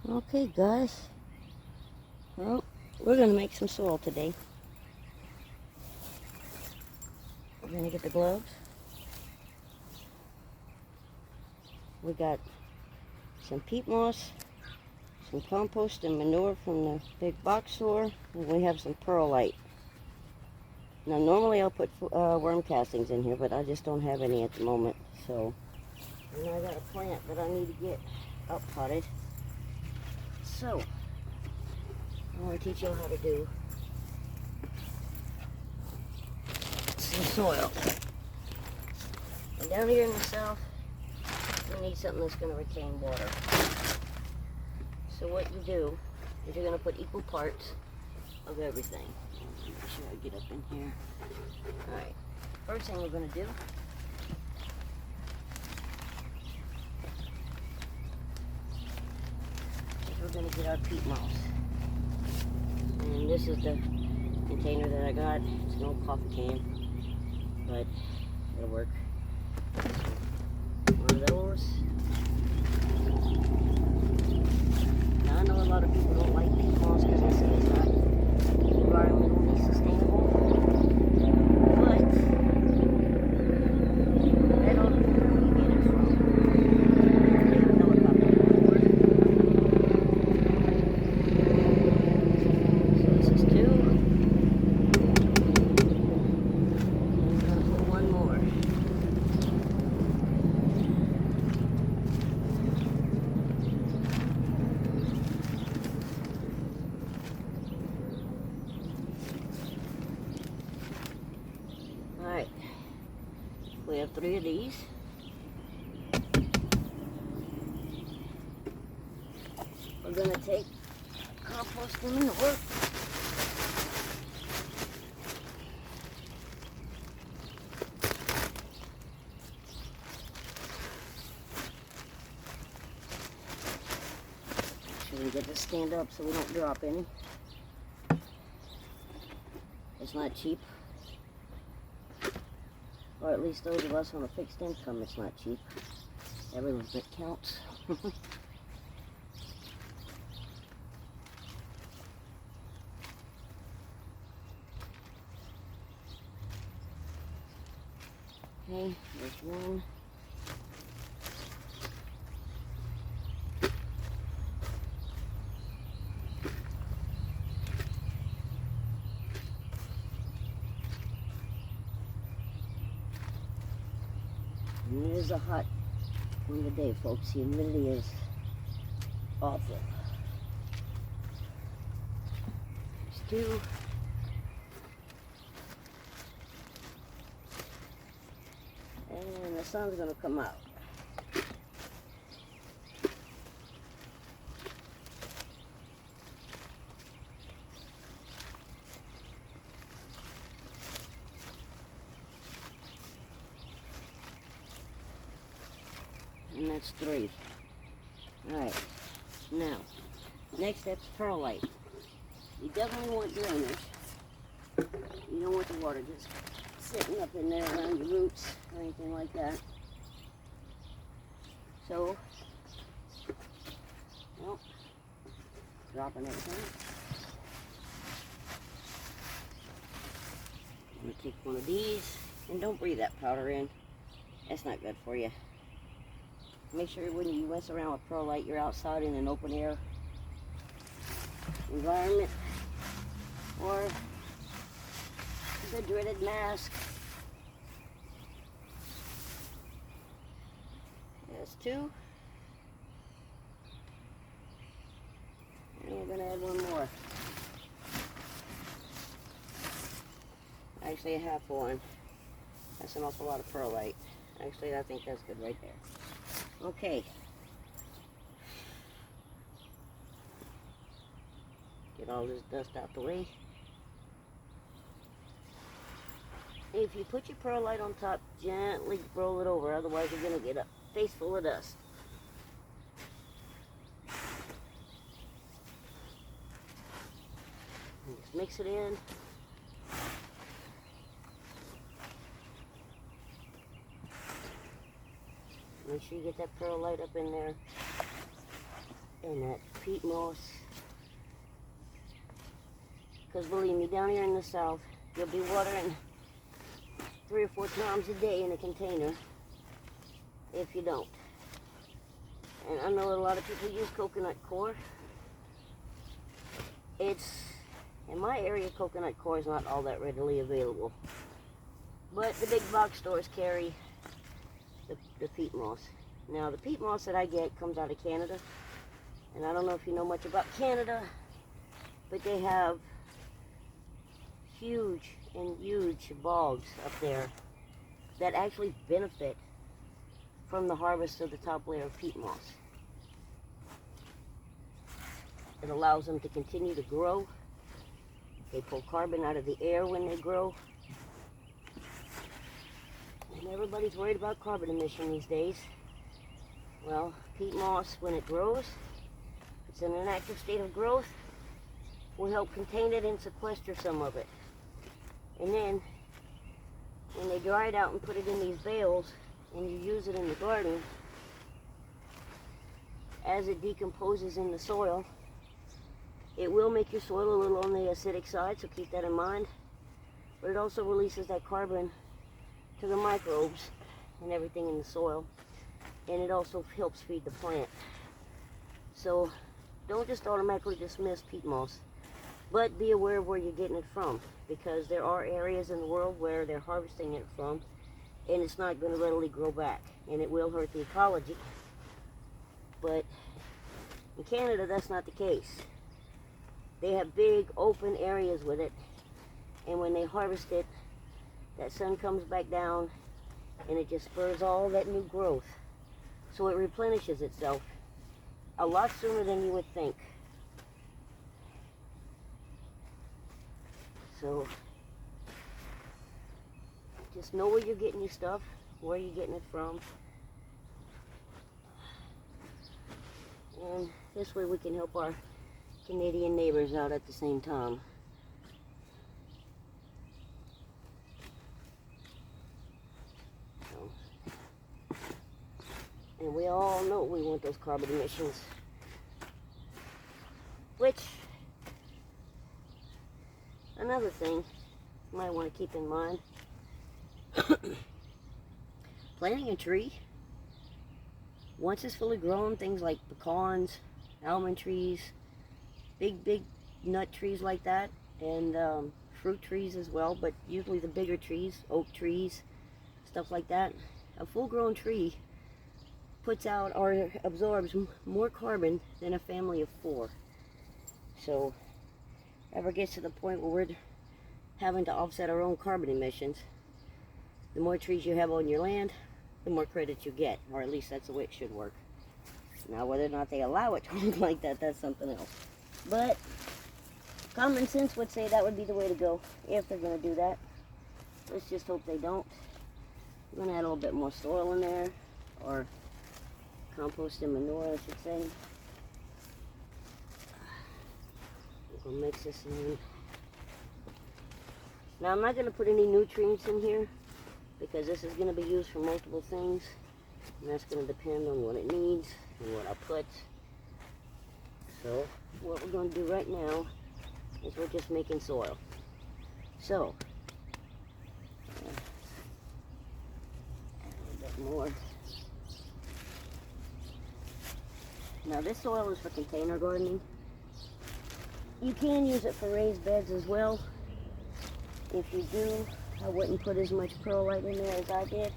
Okay, guys. Well, we're going to make some soil today. We're going to get the gloves. We got some peat moss, some compost and manure from the big box store, and we have some perlite. Now, normally I'll put worm castings in here, but I just don't have any at the moment. So, and I got a plant that I need to get up potted. So, I want to teach you how to do some soil. And down here in the south, you need something that's going to retain water. So what you do is you're going to put equal parts of everything. Make sure I get up in here. Alright, first thing we're going to do is we're going to get our peat moss. And this is the container that I got. It's an old coffee can, but it'll work. So, one of those. Now I know a lot of people don't like peat moss because they say it's not environmentally sustainable, but that all depends on where you get it from. You know about that before. So this is 2. I'm going to put 1 more. Alright, we have 3 of these. We're going to take compost and manure. Make sure we get this stand up so we don't drop any. It's not cheap. Or at least those of us on a fixed income, it's not cheap. Every little bit counts. Okay, there's 1. And it is a hot one of the day, folks. The humidity is awful. There's 2. And the sun's going to come out. And that's 3. Alright, now, next step's perlite. You definitely want drainage. You don't want the water just sitting up in there around your roots or anything like that. So, well, dropping everything. I'm going to take 1 of these, and don't breathe that powder in. That's not good for you. Make sure when you mess around with perlite, you're outside in an open air environment, or the dreaded mask. There's 2. And we're going to add 1 more. Actually, a half 1. That's an awful lot of perlite. Actually, I think that's good right there. Okay. Get all this dust out the way. If you put your perlite on top, gently roll it over, otherwise you're going to get a face full of dust. And just mix it in. Make sure you get that perlite up in there. and that peat moss. Because believe me, down here in the south, you'll be watering 3 or 4 times a day in a container if you don't. And I know a lot of people use coconut coir. In my area, coconut coir is not all that readily available. But the big box stores carry the peat moss. Now, the peat moss that I get comes out of Canada. And I don't know if you know much about Canada, but they have huge bogs up there that actually benefit from the harvest of the top layer of peat moss. It allows them to continue to grow. They pull carbon out of the air when they grow. And everybody's worried about carbon emission these days. Well, peat moss, when it grows, it's in an active state of growth, will help contain it and sequester some of it. And then, when they dry it out and put it in these bales, and you use it in the garden, as it decomposes in the soil, it will make your soil a little on the acidic side, so keep that in mind. But it also releases that carbon to the microbes and everything in the soil. And it also helps feed the plant. So don't just automatically dismiss peat moss, but be aware of where you're getting it from, because there are areas in the world where they're harvesting it from, and it's not going to readily grow back, and it will hurt the ecology. But in Canada, that's not the case. They have big open areas with it, and when they harvest it, that sun comes back down and it just spurs all that new growth. So it replenishes itself a lot sooner than you would think. So just know where you're getting your stuff, where you're getting it from. And this way we can help our Canadian neighbors out at the same time. And we all know we want those carbon emissions. Which, another thing you might want to keep in mind, planting a tree, once it's fully grown, things like pecans, almond trees, big nut trees like that, and fruit trees as well, but usually the bigger trees, oak trees, stuff like that, a full-grown tree puts out or absorbs more carbon than a family of 4. So, ever gets to the point where we're having to offset our own carbon emissions, the more trees you have on your land, the more credit you get, or at least that's the way it should work. Now, whether or not they allow it to work like that, that's something else. But common sense would say that would be the way to go if they're going to do that. Let's just hope they don't. I'm going to add a little bit more soil in there, or compost and manure, I should say. We'll mix this in. Now, I'm not going to put any nutrients in here because this is going to be used for multiple things, and that's going to depend on what it needs and what I put. So, what we're going to do right now is we're just making soil. So, add a little bit more. Now, this soil is for container gardening. You can use it for raised beds as well. If you do, I wouldn't put as much perlite in there as I did.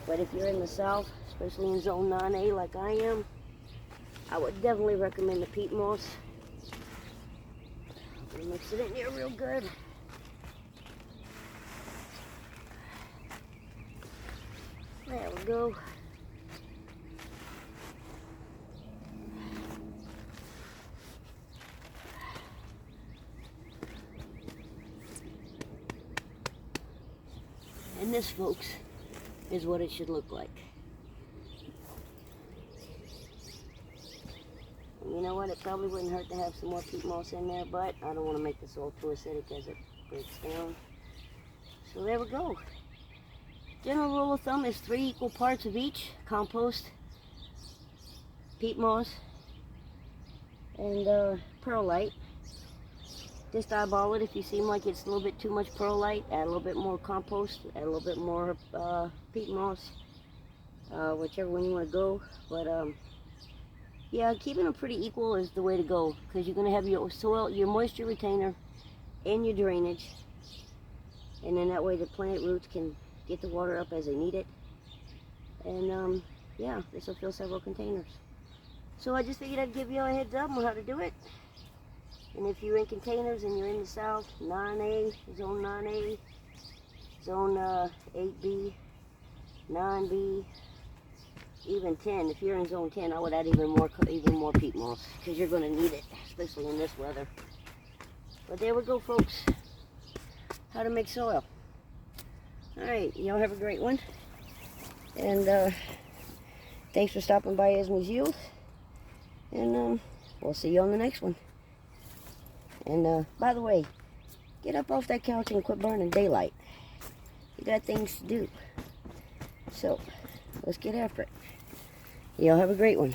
But if you're in the south, especially in zone 9A like I am, I would definitely recommend the peat moss. I'm gonna mix it in here real good. There we go. And this, folks, is what it should look like. And you know what? It probably wouldn't hurt to have some more peat moss in there, but I don't want to make the soil too acidic as it breaks down. So there we go. General rule of thumb is 3 equal parts of each: compost, peat moss, and perlite. Just eyeball it. If you seem like it's a little bit too much perlite, add a little bit more compost, add a little bit more peat moss, whichever one you want to go. But yeah, keeping them pretty equal is the way to go, because you're going to have your soil, your moisture retainer, and your drainage, and then that way the plant roots can get the water up as they need it. And yeah, this will fill several containers. So I just figured I'd give you a heads up on how to do it. And if you're in containers and you're in the south, 9A, zone 9A, zone 8B, 9B, even 10. If you're in zone 10, I would add even more peat moss, because you're going to need it, especially in this weather. But there we go, folks. How to make soil. Alright, y'all have a great one. And thanks for stopping by Esme's Youth. And we'll see you on the next one. And by the way, get up off that couch and quit burning daylight. You got things to do. So, let's get after it. Y'all have a great one.